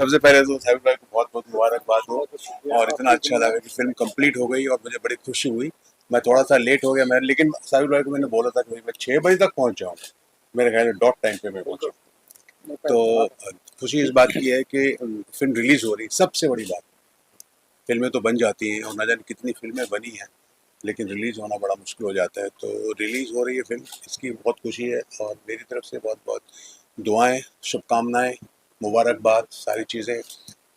सबसे पहले तो साबिर भाई को बहुत बहुत मुबारकबाद हो और इतना अच्छा लगा कि फिल्म कंप्लीट हो गई और मुझे बड़ी खुशी हुई। मैं थोड़ा सा लेट हो गया मैं, लेकिन साबिर भाई को मैंने बोला था कि भाई मैं 6 बजे तक पहुंच जाऊँ, मेरे ख्याल में डॉट टाइम पे मैं पहुंचा। तो खुशी इस बात की है कि फिल्म रिलीज हो रही, सबसे बड़ी बात। फिल्में तो बन जाती हैं और न जाने कितनी फिल्में बनी हैं, लेकिन रिलीज़ होना बड़ा मुश्किल हो जाता है। तो रिलीज़ हो रही है फिल्म, इसकी बहुत खुशी है और मेरी तरफ से बहुत बहुत दुआएं, शुभकामनाएं, मुबारकबाद, सारी चीज़ें।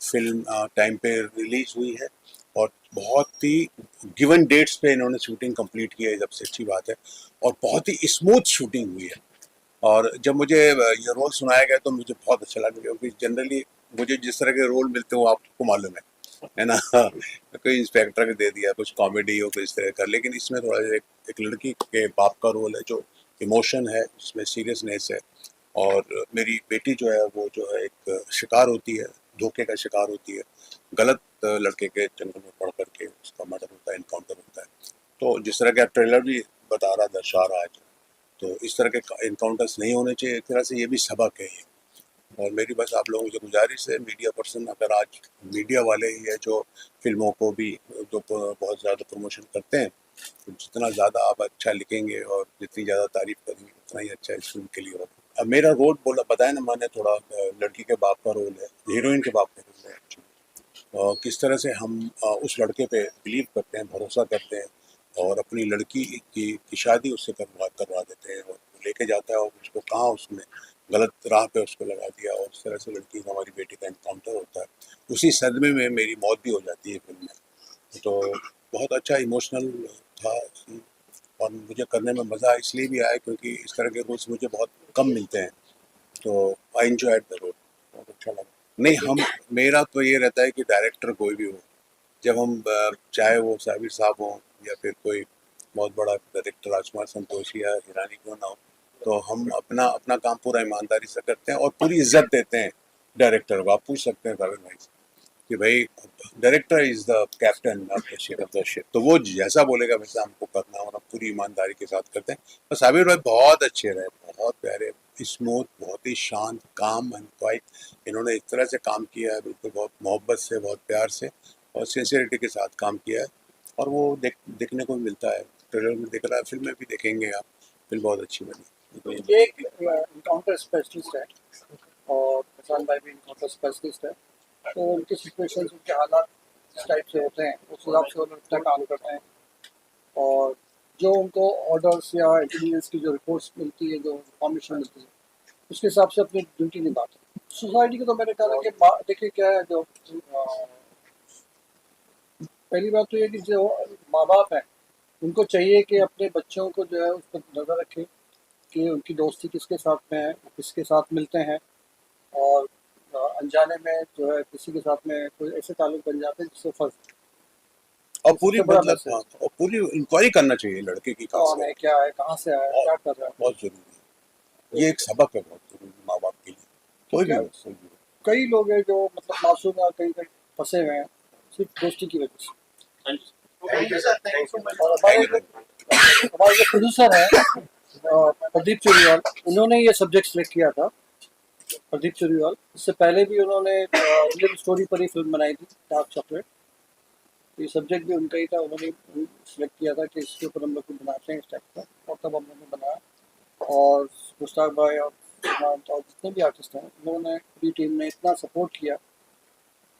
फिल्म टाइम पे रिलीज़ हुई है और बहुत ही गिवन डेट्स पे इन्होंने शूटिंग कंप्लीट की है, सबसे अच्छी बात है। और बहुत ही स्मूथ शूटिंग हुई है। और जब मुझे ये रोल सुनाया गया तो मुझे बहुत अच्छा लगा, क्योंकि जनरली मुझे जिस तरह के रोल मिलते हैं वो आपको मालूम है ना। कोई इंस्पेक्टर का दे दिया, कुछ कॉमेडी हो, कुछ इस तरह का, लेकिन इसमें थोड़ा एक लड़की के बाप का रोल है, जो इमोशन है उसमें, सीरियसनेस है। और मेरी बेटी जो है वो जो है एक शिकार होती है, धोखे का शिकार होती है, गलत लड़के के जंगल में पड़ करके उसका मर्डर होता है, इनकाउंटर होता है। तो जिस तरह का ट्रेलर भी बता रहा, दर्शा रहा है, तो इस तरह के इनकाउंटर्स नहीं होने चाहिए। एक तरह से ये भी सबक है ये। और मेरी बस आप लोगों से गुजारिश है, मीडिया पर्सन, अगर आज मीडिया वाले ही है जो फिल्मों को भी जो बहुत ज़्यादा प्रमोशन करते हैं, तो जितना ज़्यादा आप अच्छा लिखेंगे और जितनी ज़्यादा तारीफ करेंगे उतना ही अच्छा इस फिल्म के लिए होगा। अब मेरा रोल बोला बताया ना मैंने, थोड़ा लड़की के बाप का रोल है, हीरोइन के बाप का रोल है एक्चुअली। किस तरह से हम उस लड़के पे बिलीव करते हैं, भरोसा करते हैं और अपनी लड़की की शादी उससे करवा देते हैं, और लेके जाता है और उसको कहाँ उसने गलत राह पे उसको लगा दिया, और इस तरह से लड़की हमारी बेटी का इनकाउंटर होता है। उसी सदमे में मेरी मौत भी हो जाती है फिल्म में। तो बहुत अच्छा इमोशनल था और मुझे करने में मज़ा इसलिए भी आया क्योंकि इस तरह के रोल्स मुझे बहुत कम मिलते हैं। तो आई एंजॉयड द रोल, बहुत अच्छा लगा। नहीं, हम, मेरा तो ये रहता है कि डायरेक्टर कोई भी हो, जब हम चाहे वो साबिर साहब हों या फिर कोई बहुत बड़ा डायरेक्टर राजकुमार संतोषी या हिरानी क्यों ना हो, तो हम अपना अपना काम पूरा ईमानदारी से करते हैं और पूरी इज्जत देते हैं डायरेक्टर को। आप पूछ सकते हैं साबिर भाई से कि भाई, director is the captain of the ship, तो वो जैसा बोलेगा वैसा हमको करना, और हम पूरी ईमानदारी के साथ करते हैं। और साबिर भाई बहुत अच्छे रहे, बहुत प्यारे, स्मूथ, बहुत ही शांत, काम एंड क्वाइट। इन्होंने इस तरह से काम किया है, बिल्कुल बहुत मोहब्बत से, बहुत प्यार से और सिंसियरिटी के साथ काम किया है। और वो देखने को मिलता है, ट्रेलर में दिख रहा है, फिल्म में भी देखेंगे आप। फिल्म बहुत अच्छी बनी। ये एक इनकाउंटर स्पेशलिस्ट है और हसन भाई भी इनकाउंटर स्पेशलिस्ट है, तो उनकी सिचुएशन, उनके हालात इस टाइप से होते हैं, उस हिसाब से वो लोग इतना काम करते हैं। और जो उनको ऑर्डर्स या इंटेलिजेंस की जो रिपोर्ट्स मिलती है, जो इन्फॉर्मेशन मिलती है, उसके हिसाब से अपनी ड्यूटी निभाते हैं। सोसाइटी को तो मेरे ख्याल है कि देखिए क्या है, जो पहली बात तो ये कि जो माँ बाप हैं उनको चाहिए कि अपने बच्चों को जो है उस पर नज़र रखें कि उनकी दोस्ती किसके साथ में है, किसके साथ मिलते हैं। और अनजाने में जो है किसी के साथ में कोई ऐसे ताल्लुक बन जाते हैं जिससे फंस, और ये पूरी सबसे बड़ा मतलब, हाँ, मैसेज है। और पूरी इंक्वायरी करना चाहिए लड़के की, खास कौन कर है, क्या है, कहाँ से आया है, बहुत क्या कर रहा है। बहुत जरूरी है। ये एक सबक है बहुत जरूरी माँ बाप के लिए, कोई भी क्या हो, कोई भी कई लोग हैं जो मतलब मासूम है, कहीं कहीं फंसे हुए हैं सिर्फ दोस्ती की वजह से। और हो। हमारे जो प्रोड्यूसर है प्रदीप चुरीवाल, उन्होंने ये सब्जेक्ट सेलेक्ट किया था। प्रदीप चुरीवाल, इससे पहले भी उन्होंने रियल स्टोरी पर ही फिल्म बनाई थी, डार्क चॉकलेट। तो ये सब्जेक्ट भी उनका ही था, उन्होंने सिलेक्ट किया था कि इसके ऊपर हम लोग कुछ बनाते हैं इस टाइप का, और तब हम लोगों ने बनाया। और मुश्ताक भाई और सुशांत और जितने भी आर्टिस्ट हैं, उन्होंने पूरी टीम ने इतना सपोर्ट किया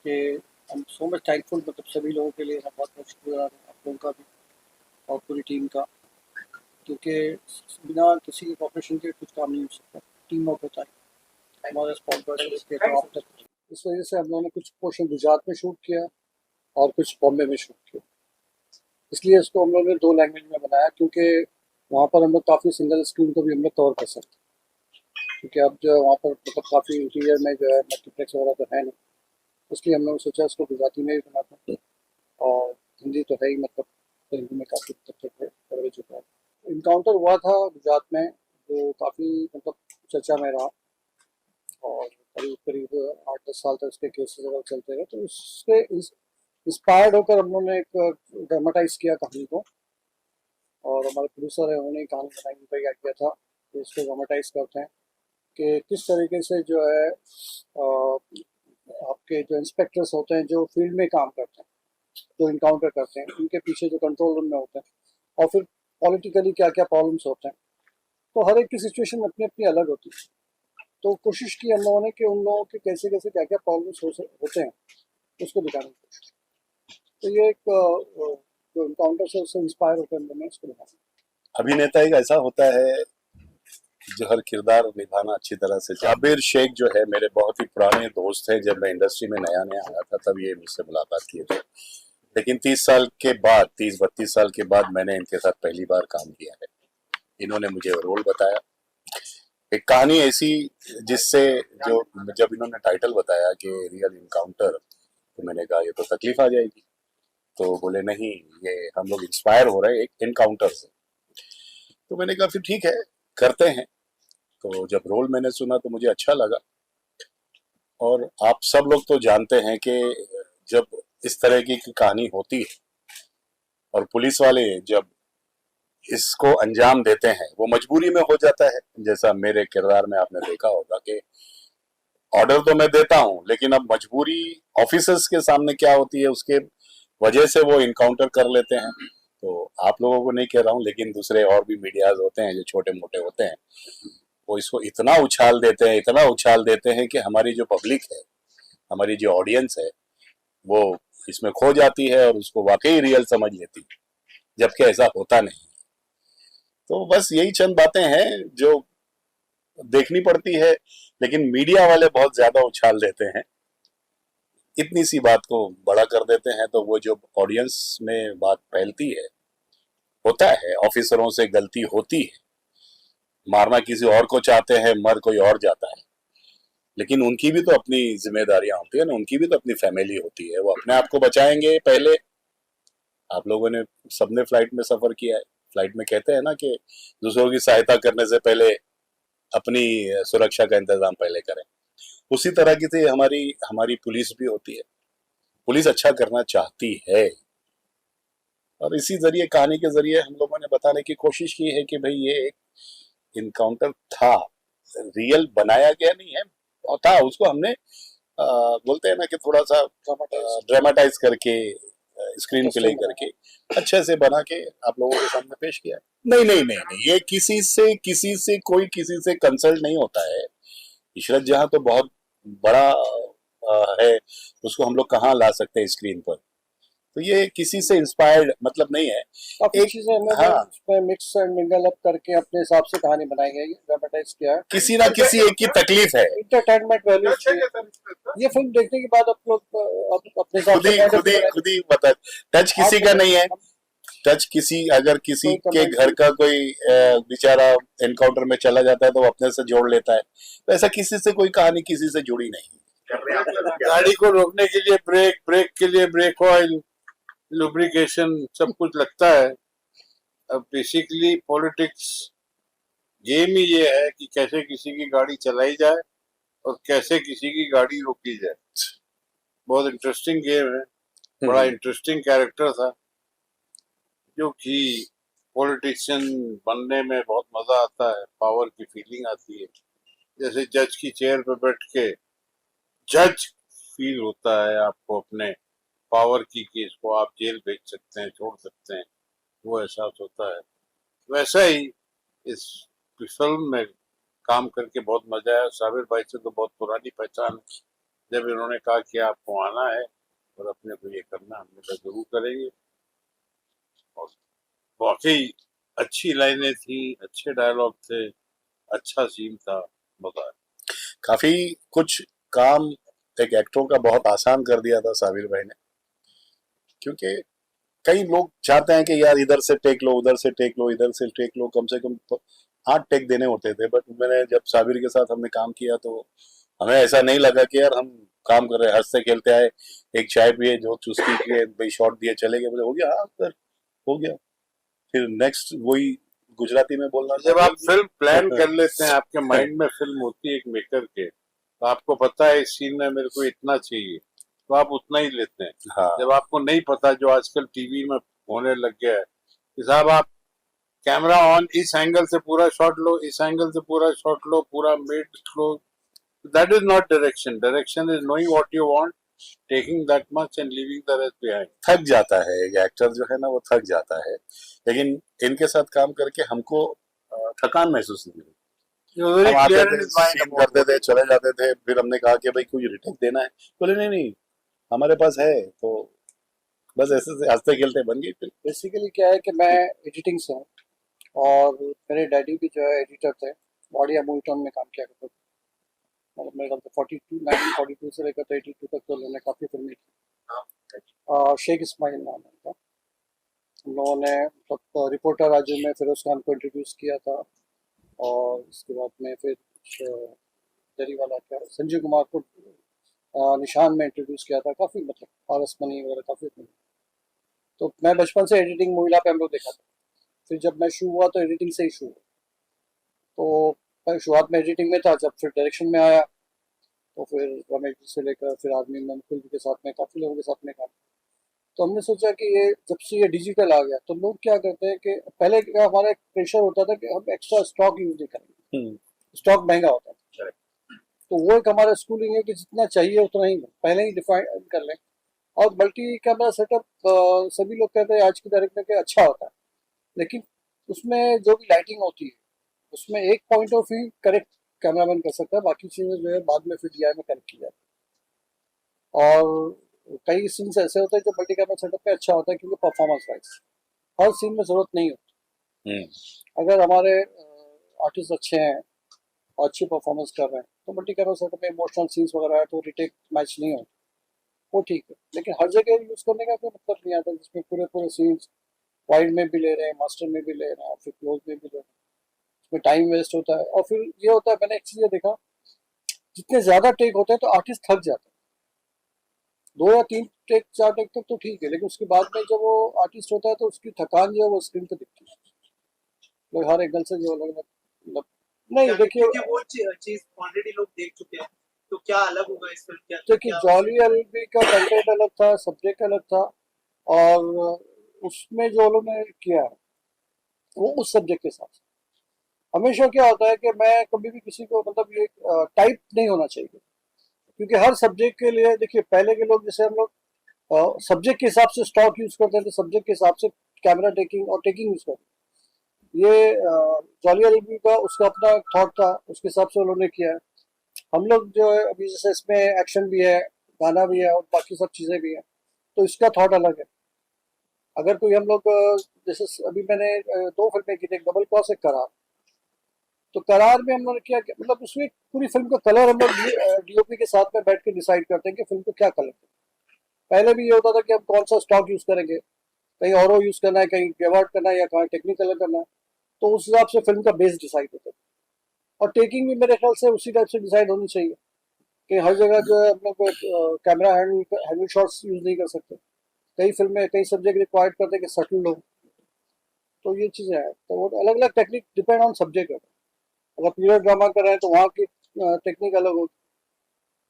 कि हम सो मच थैंकफुल, मतलब सभी लोगों के लिए हम बहुत बहुत शुक्रिया आप लोगों का भी और पूरी टीम का, क्योंकि बिना किसी के कॉपरेशन के कुछ काम नहीं हो सकता। टीम वर्क होता है हमारे स्पॉट पर के टॉप तक। इस वजह से हम लोगों ने कुछ पोर्शन गुजरात में शूट किया और कुछ बॉम्बे में शूट किया। इसलिए इसको हम लोग ने 2 लैंग्वेज में बनाया, क्योंकि वहाँ पर हम लोग काफ़ी सिंगल स्क्रीन को भी हम लोग कवर कर सकते हैं, क्योंकि अब जो वहाँ पर मतलब काफ़ी इंटीरियर में जो है मल्टीप्लेक्स वगैरह तो है नहीं। इसलिए हम लोगों ने सोचा इसको गुजराती में भी बनाते हैं, और हिंदी तो है ही, मतलब हिंदी में काफ़ी तक कवरेज होता है। इनकाउंटर हुआ था गुजरात में, जो काफ़ी मतलब चर्चा में रहा, और करीब करीब 8-10 साल तक उसके केसेस वगैरह चलते रहे। तो उससे इंस्पायर्ड होकर हम लोगों ने एक ड्रामाटाइज किया कहानी को, और हमारे प्रोड्यूसर है उन्होंने कहानी बनाई, उनका ही आइडिया था कि इसको ड्रामाटाइज करते हैं कि किस तरीके से जो है आपके जो इंस्पेक्टर्स होते हैं जो फील्ड में काम करते हैं, जो इनकाउंटर करते हैं, उनके पीछे जो कंट्रोल रूम में होते हैं, और फिर पॉलिटिकली क्या क्या प्रॉब्लम्स होते हैं, तो हर एक की सिचुएशन अपनी अपनी अलग होती है। तो कोशिश की हम लोगों ने कि उन लोगों के कैसे कैसे क्या क्या प्रॉब्लम्स होते हैं उसको दिखाने की कोशिश की। तो ये एक जो इनकाउंटर से उससे इंस्पायर होकर हम लोगों ने इसको दिखाया। अभिनेता एक ऐसा होता है जो हर किरदार निभाना अच्छी तरह से। जाबिर शेख जो है मेरे बहुत ही पुराने दोस्त हैं। जब मैं इंडस्ट्री में नया नया आया था तब ये मुझसे मुलाकात किए थे, लेकिन 30 साल के बाद, 30-32 साल के बाद मैंने इनके साथ पहली बार काम किया है। इन्होंने मुझे रोल बताया, एक कहानी ऐसी जिससे, जो जब इन्होंने टाइटल बताया कि रियल इनकाउंटर, तो मैंने कहा ये तो तकलीफ आ जाएगी। तो बोले नहीं, ये हम लोग इंस्पायर हो रहे हैं एक इनकाउंटर से। तो मैंने कहा फिर ठीक है, करते हैं। तो जब रोल मैंने सुना तो मुझे अच्छा लगा। और आप सब लोग तो जानते हैं कि जब इस तरह की कहानी होती है और पुलिस वाले जब इसको अंजाम देते हैं, वो मजबूरी में हो जाता है। जैसा मेरे किरदार में आपने देखा होगा कि ऑर्डर तो मैं देता हूं, लेकिन अब मजबूरी ऑफिसर्स के सामने क्या होती है, उसके वजह से वो इनकाउंटर कर लेते हैं। तो आप लोगों को नहीं कह रहा हूं, लेकिन दूसरे और भी मीडियाज होते हैं जो छोटे मोटे होते हैं, वो इसको इतना उछाल देते हैं, इतना उछाल देते हैं कि हमारी जो पब्लिक है, हमारी जो ऑडियंस है, वो इसमें खो जाती है और उसको वाकई रियल समझ लेती है, जबकि ऐसा होता नहीं। तो बस यही चंद बातें हैं जो देखनी पड़ती है, लेकिन मीडिया वाले बहुत ज्यादा उछाल देते हैं, इतनी सी बात को बड़ा कर देते हैं। तो वो जो ऑडियंस में बात फैलती है, होता है ऑफिसरों से गलती होती है, मारना किसी और को चाहते हैं, मर कोई और जाता है, लेकिन उनकी भी तो अपनी जिम्मेदारियां होती है ना, उनकी भी तो अपनी फैमिली होती है, वो अपने आप को बचाएंगे पहले। आप लोगों ने, सबने फ्लाइट में सफर किया है, फ्लाइट में कहते हैं ना कि दूसरों की सहायता करने से पहले अपनी सुरक्षा का इंतजाम पहले करें। उसी तरह की थी हमारी हमारी पुलिस भी होती है। पुलिस अच्छा करना चाहती है, और इसी जरिए, कहानी के जरिए हम लोगों ने बताने की कोशिश की है कि भाई ये एक इनकाउंटर था, रियल बनाया गया नहीं है, और था, उसको हमने बोलते हैं ना कि थोड़ा सा ड्रामेटाइज करके, स्क्रीन प्ले करके अच्छे से बना के आप लोगों के सामने पेश किया। नहीं नहीं नहीं नहीं, ये किसी से कोई किसी से कंसल्ट नहीं होता है। इशरत जहां तो बहुत बड़ा है, उसको हम लोग कहाँ ला सकते हैं स्क्रीन पर। तो ये किसी से इंस्पायर्ड मतलब नहीं है। काफी एक, चीजें हमने हाँ, उसमें मिक्स एंड मिंगल अप करके अपने हिसाब से कहानी बनाई है, ड्रामेटाइज किया है। किसी ना किसी एक की तकलीफ है। एंटरटेनमेंट वैल्यू ये फिल्म देखने के बाद आप लोग अपने हिसाब से खुद ही बता, टच किसी का नहीं है। टच किसी, अगर किसी के घर का कोई बेचारा एनकाउंटर में चला जाता है तो वो अपने से जोड़ लेता है, तो ऐसा किसी से कोई कहानी किसी से जुड़ी नहीं। गाड़ी को रोकने के लिए ब्रेक, ब्रेक के लिए ब्रेक ऑयल, लुब्रिकेशन, सब कुछ लगता है। अब बेसिकली पॉलिटिक्स गेम ही ये है कि कैसे किसी की गाड़ी चलाई जाए और कैसे किसी की गाड़ी रोकी जाए। बहुत इंटरेस्टिंग गेम है, बड़ा इंटरेस्टिंग कैरेक्टर था, जो कि पॉलिटिशियन बनने में बहुत मजा आता है, पावर की फीलिंग आती है। जैसे जज की चेयर पे बैठ के जज फील होता है आपको अपने पावर की, कि इसको आप जेल भेज सकते हैं, छोड़ सकते हैं, वो एहसास होता है। वैसा ही इस फिल्म में काम करके बहुत मजा आया। साबिर भाई से तो बहुत पुरानी पहचान है, जब इन्होंने कहा कि आपको आना है और अपने को ये करना, हमने कहा जरूर करेंगे। और वाकई अच्छी लाइनें थी, अच्छे डायलॉग थे, अच्छा सीन था, मजा आया। काफी कुछ काम एक एक्टर का बहुत आसान कर दिया था साबिर भाई ने, क्योंकि कई लोग चाहते हैं कि यार इधर से टेक लो, उधर से टेक लो, इधर से टेक लो, कम से कम 8 टेक देने होते थे। बट मैंने जब साबिर के साथ हमने काम किया तो हमें ऐसा नहीं लगा कि यार हम काम कर रहे हैं, हंसते खेलते आए, एक चाय पिए, जो चुस्की किए, भाई शॉट दिए, चले गए, बोले हो गया, हाँ सर हो गया, फिर नेक्स्ट वही गुजराती में बोलना। जब आप फिल्म प्लान कर लेते हैं, आपके माइंड में फिल्म होती है एक मेकर के, तो आपको पता है इस सीन में मेरे को इतना चाहिए, तो आप उतना ही लेते हैं। हाँ। जब आपको नहीं पता, जो आजकल टीवी में होने लग गया है कि साहब आप कैमरा ऑन, इस एंगल से पूरा शॉट लो, इस एंगल से पूरा शॉट लो, पूरा mid low, That is not direction. Direction is knowing what you want, taking that much and leaving the rest behind. थक जाता है एक एक्टर जो है ना, वो थक जाता है, लेकिन इनके साथ काम करके हमको थकान महसूस नहीं हुई। He was very हम आते clear थे, in his mind scene about करते what थे, he चले जाते थे, फिर हमने कहा कि भाई कोई रिटेक देना है, बोले नहीं नहीं हमारे पास है, तो बस ऐसे से हंसते खेलते बन गई फिल्म। बेसिकली क्या है कि मैं एडिटिंग से हूँ और मेरे डैडी भी जो है एडिटर थे, बॉडी मूवी टाउन में काम किया करते थे। मतलब मेरे ख्याल से 1942 से लेकर 82 तक तो उन्होंने काफ़ी फिल्में की। शेख इस्माइल नाम है उनका। हम लोगों ने मतलब रिपोर्टर राजू में फिरोज खान को इंट्रोड्यूस किया था, और उसके बाद में फिर दरी वाला क्या संजीव कुमार को निशान में इंट्रोड्यूस किया था। काफ़ी मतलब पारस मनी वगैरह काफ़ी फिल्म। तो मैं बचपन से एडिटिंग मूवी लैब पे हम लोग देखा था। फिर जब मैं शू हुआ तो एडिटिंग से ही शू हुआ। तो मैं शुरुआत में एडिटिंग में था, जब फिर डायरेक्शन में आया तो फिर रमेश जी से लेकर फिर आदमी मुकुल जी के साथ में काफ़ी लोगों के साथ में काम। तो हमने सोचा कि ये जब से ये डिजिटल आ गया तो लोग क्या करते हैं कि पहले क्या हमारा एक प्रेशर होता था कि हम एक्स्ट्रा स्टॉक यूज नहीं करेंगे, स्टॉक महंगा होता है। तो वो एक हमारा स्कूलिंग है कि जितना चाहिए उतना ही पहले ही डिफाइन कर लें। और मल्टी कैमरा सेटअप सभी लोग कहते हैं आज की तारीख में कि अच्छा होता है, लेकिन उसमें जो भी लाइटिंग होती है उसमें एक point of view correct cameraman कर सकता है, बाकी चीज़ें जो है बाद में फिर डीआई में करेक्ट की जाती है। और कई सीन्स ऐसे होते हैं जो मल्टी कैमरा सेटअप पे अच्छा होता है क्योंकि परफॉर्मेंस वाइज हर सीन में ज़रूरत नहीं होती। अगर हमारे आर्टिस्ट अच्छे हैं और अच्छी परफॉर्मेंस कर रहे हैं तो मल्टी कैमरा सेटअप में इमोशनल सीन्स वगैरह है तो रिटेक मैच नहीं होती, वो ठीक है। लेकिन हर जगह यूज़ करने का कोई मतलब नहीं आता, जिसमें पूरे पूरे सीन्स वाइड में भी ले रहे हैं, मास्टर में भी ले रहे हैं और फिर क्लोज में भी ले रहे हैं, उसमें टाइम वेस्ट होता है। और फिर ये होता है, मैंने एक चीज़ ये देखा, जितने ज़्यादा टेक होते हैं तो आर्टिस्ट थक जाते हैं। 2 या 3 टेक 4 टेक तक तो ठीक है, लेकिन उसके बाद में जब वो आर्टिस्ट होता है तो उसकी थकान जो है वो स्क्रीन पे दिखती है। लोग हर एंगल से जो अलग मतलब नहीं देखिए, क्योंकि वो चीज ऑलरेडी लोग देख चुके हैं, तो क्या अलग होगा इस फिल्म के अंदर? देखिए जॉली एलबी का कंटेंट अलग था, सब्जेक्ट अलग था, और उसमें जो उन्होंने किया है वो उस सब्जेक्ट के साथ। हमेशा क्या होता है कि मैं कभी भी किसी को मतलब ये टाइप नहीं होना चाहिए, क्योंकि हर सब्जेक्ट के लिए देखिए पहले के लोग जैसे हम लोग सब्जेक्ट के हिसाब से स्टॉक यूज करते थे, सब्जेक्ट के हिसाब से कैमरा टेकिंग और टेकिंग यूज करते। ये जॉली एलबी का उसका अपना थॉट था, उसके हिसाब से उन्होंने किया है। हम लोग जो है अभी जैसे इसमें एक्शन भी है, गाना भी है और बाकी सब चीज़ें भी हैं, तो इसका थॉट अलग है। अगर कोई हम लोग जैसे अभी मैंने 2 फिल्में की थी, डबल क्रॉस, एक करार। तो करार में हम लोगों ने क्या किया, मतलब उसमें पूरी फिल्म का कलर हम लोग डीओपी के साथ में बैठ के डिसाइड करते हैं कि फिल्म को क्या कलर है। पहले भी ये होता था कि हम कौन सा स्टॉक यूज करेंगे, कहीं और यूज करना है, कहीं गेवार्ड करना है या कहीं टेक्निक कलर करना है, तो उस हिसाब से फिल्म का बेस डिसाइड होता है। और टेकिंग भी मेरे ख्याल से उसी टाइप से डिसाइड होनी चाहिए कि हर जगह जो है हम लोग कैमरा हैंडल शॉट्स यूज नहीं कर सकते। कई फिल्में कई सब्जेक्ट रिक्वायर्ड करते हैं कि सटल हो, तो ये चीज़ें हैं। तो वो अलग अलग टेक्निक डिपेंड ऑन सब्जेक्ट है। अगर पीरियड ड्रामा कर रहे हैं तो वहाँ की टेक्निक अलग होगी,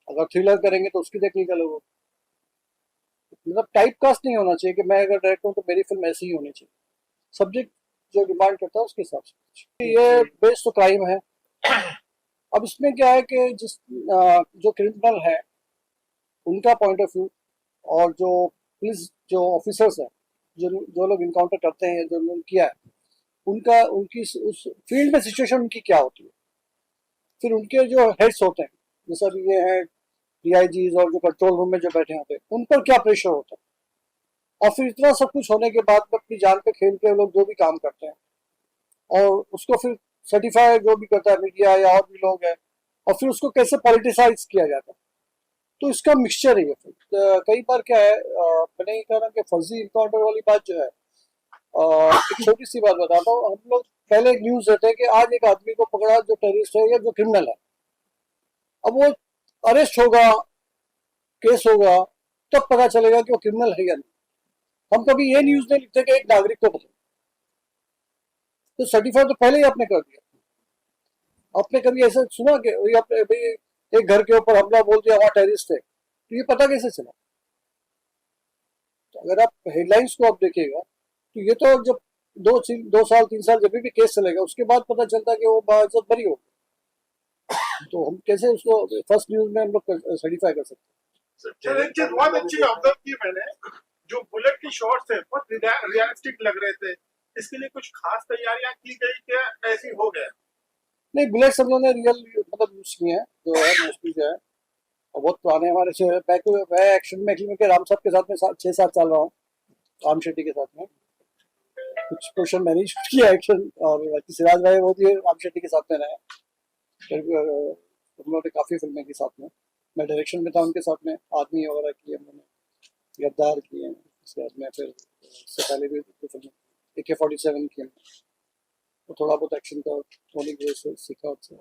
अगर थ्रिलर करेंगे तो उसकी टेक्निक अलग होगी। मतलब टाइप कास्ट नहीं होना चाहिए कि मैं अगर डायरेक्टर हूँ तो मेरी फिल्म ऐसी ही होनी चाहिए। सब्जेक्ट जो डिमांड करता है उसके हिसाब से। ये बेस तो क्राइम है। अब इसमें क्या है कि जिस जो क्रिमिनल है उनका पॉइंट ऑफ व्यू, और जो पुलिस जो ऑफिसर्स हैं जो लोग इनकाउंटर करते हैं, जो उन्होंने किया है, उनका उनकी उस फील्ड में सिचुएशन उनकी क्या होती है। फिर उनके जो हेड्स होते हैं, जैसे अभी ये हैं डीआईजीज और जो कंट्रोल रूम में जो बैठे होते हैं, उन पर क्या प्रेशर होता है। और फिर इतना सब कुछ होने के बाद में अपनी जान पे खेल के लोग जो भी काम करते हैं और उसको फिर सर्टिफाई जो भी करता है मीडिया या और भी लोग हैं, और फिर उसको कैसे पॉलिटिसाइज किया जाता है। तो इसका मिक्सचर है ये। कई बार क्या है, मैंने ये कहा कि फर्जी इनकाउंटर वाली बात जो है, एक छोटी सी बात बताता हूँ। हम लोग पहले एक न्यूज देते हैं कि आज एक आदमी को पकड़ा जो टेररिस्ट है या जो क्रिमिनल है। अब वो अरेस्ट होगा, केस होगा, तब पता चलेगा कि वो क्रिमिनल है या नहीं। हम कभी ये न्यूज नहीं लिखते कि एक नागरिक को पकड़ा, तो सर्टिफाई तो पहले ही आपने कर दिया। आपने कभी ऐसा सुना कि भाई एक घर के ऊपर हमला बोल दिया, वहां टेररिस्ट है, तो ये पता कैसे चला? तो अगर आप हेडलाइंस को आप देखिएगा तो ये तो जब 2 साल 3 साल जब भी केस चलेगा उसके बाद पता चलता है कि वो बाइज्जत बरी हो गई। तो हम कैसे उसको फर्स्ट न्यूज में हम लोग सर्टिफाई कर सकते हैं? सर एक चीज बहुत अच्छी ऑब्जर्व की मैंने, जो बुलेट की शॉट्स है बहुत रियलिस्टिक लग रहे थे। इसके लिए कुछ खास तैयारियां की गई क्या, ऐसी हो गया? नहीं, बुलेट सब लोगों ने रियल मतलब यूज किए हैं जो है मोस्टली जो है, और बहुत पुराने हमारे से बैक मैं एक्शन में एक्चुअली राम साहब के साथ में 6-7 साल रहा हूँ, राम शेट्टी के साथ में कुछ पोर्शन मैंने शूट किया एक्शन, और बाकी सिराज भाई वो भी राम शेट्टी के साथ में रहे। फिर हम लोगों ने काफ़ी फिल्में की साथ में, मैं डायरेक्शन में था उनके साथ में, आदमी वगैरह किए हम लोगों ने, गद्दार किए हैं, उसके बाद में फिर इससे पहले भी फिल्में AK-47 किए, तो थोड़ा बहुत एक्शन का होने की वजह से सीखा उससे।